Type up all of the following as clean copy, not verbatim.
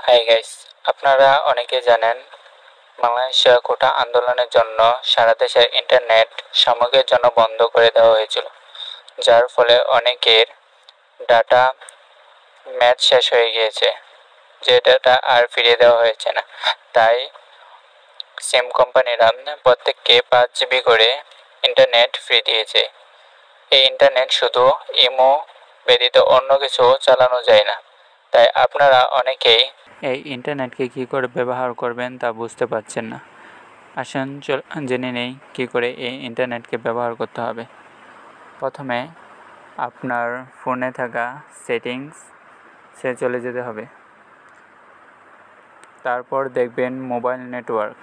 Hi guys, আপনারা অনেকে জানেন বাংলাদেশে কোটা আন্দোলনের জন্য সারা দেশের ইন্টারনেট সাময়িকের জন্য বন্ধ করে দেওয়া হয়েছিল, যার ফলে অনেকের ডাটা ম্যাচ শেষ হয়ে গিয়েছে, যে ডাটা আর ফিরিয়ে দেওয়া হয়েছে না। তাই সিম কোম্পানিরা প্রত্যেককে 5 GB করে ইন্টারনেট ফ্রি দিয়েছে। এই ইন্টারনেট শুধু ইমো ব্যতীত অন্য কিছু চালানো যায় না। তাই আপনারা অনেকেই এই ইন্টারনেটকে কী করে ব্যবহার করবেন তা বুঝতে পারছেন না। আসুন জেনে নেই কী করে এই ইন্টারনেটকে ব্যবহার করতে হবে। প্রথমে আপনার ফোনে থাকা সেটিংসে চলে যেতে হবে। তারপর দেখবেন মোবাইল নেটওয়ার্ক।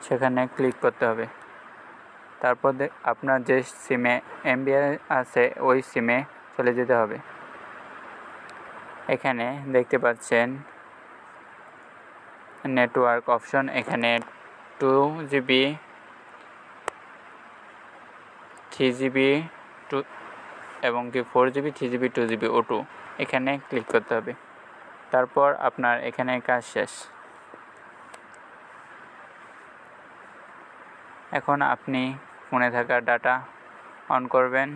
সেখানে ক্লিক করতে হবে। তারপর আপনার যে সিমে এমবি আছে ওই সিমে চলে যেতে হবে। এখানে দেখতে পাচ্ছেন নেটওয়ার্ক অপশন। এখানে 2GB, 3GB এবং কি 4GB, 3GB, 2GB, O2 এখানে ক্লিক করতে হবে। তারপর আপনার এখানে কাজ শেষ। এখন আপনি ফোনে থাকা ডাটা অন করবেন।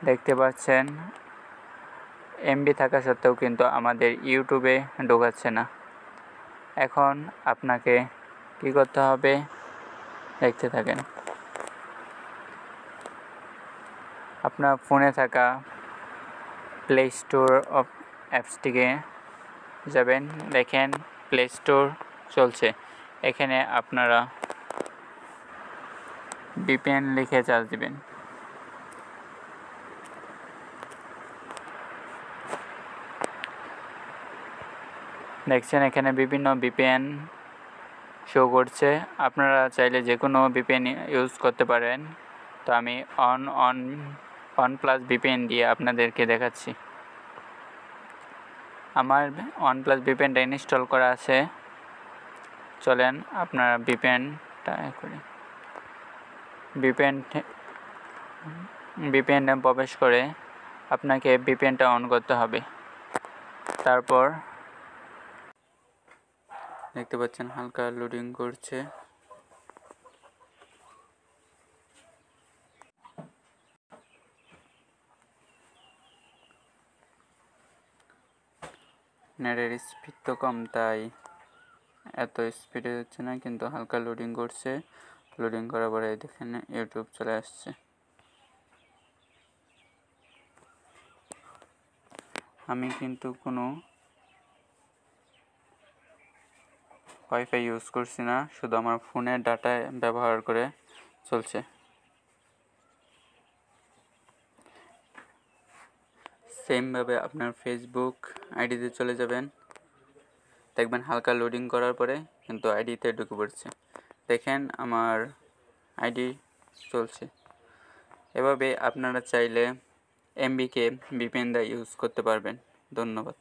দেখতে পাচ্ছেন এমবি থাকা সত্ত্বেও কিন্তু আমাদের ইউটিউবে ঢোকাচ্ছে না। এখন আপনাকে কি করতে হবে দেখতে থাকেন। আপনার ফোনে থাকা প্লে স্টোর অ্যাপসটিকে যাবেন, দেখেন প্লে স্টোর চলছে। এখানে আপনারা VPN লিখে চার্জ দিবেন। দেখছেন এখানে বিভিন্ন VPN শো করছে। আপনারা চাইলে যে কোনো VPN ইউজ করতে পারেন। তো আমি OnePlus VPN দিয়ে আপনাদেরকে দেখাচ্ছি। আমার OnePlus VPNটা ইনস্টল করা আছে। চলেন আপনারা VPNটা করি। VPN প্রবেশ করে আপনাকে VPNটা অন করতে হবে। তারপর দেখতে পাচ্ছেন হালকা লোডিং করছে। নেটের স্পিড তো কম, তাই এত স্পিডে হচ্ছে না, কিন্তু হালকা লোডিং করছে। লোডিং করার পরে দেখেন ইউটিউব চলে আসছে। আমি কিন্তু কোনো ওয়াইফাই ইউজ করছি না, শুধু আমার ফোনের ডাটা ব্যবহার করে চলছে। সেমভাবে আপনার ফেসবুক আইডিতে চলে যাবেন, দেখবেন হালকা লোডিং করার পরে কিন্তু আইডিতে ঢুকে পড়ছে। দেখেন আমার আইডি চলছে। এভাবে আপনারা চাইলে এমবিকে VPN দিয়ে ইউজ করতে পারবেন। ধন্যবাদ।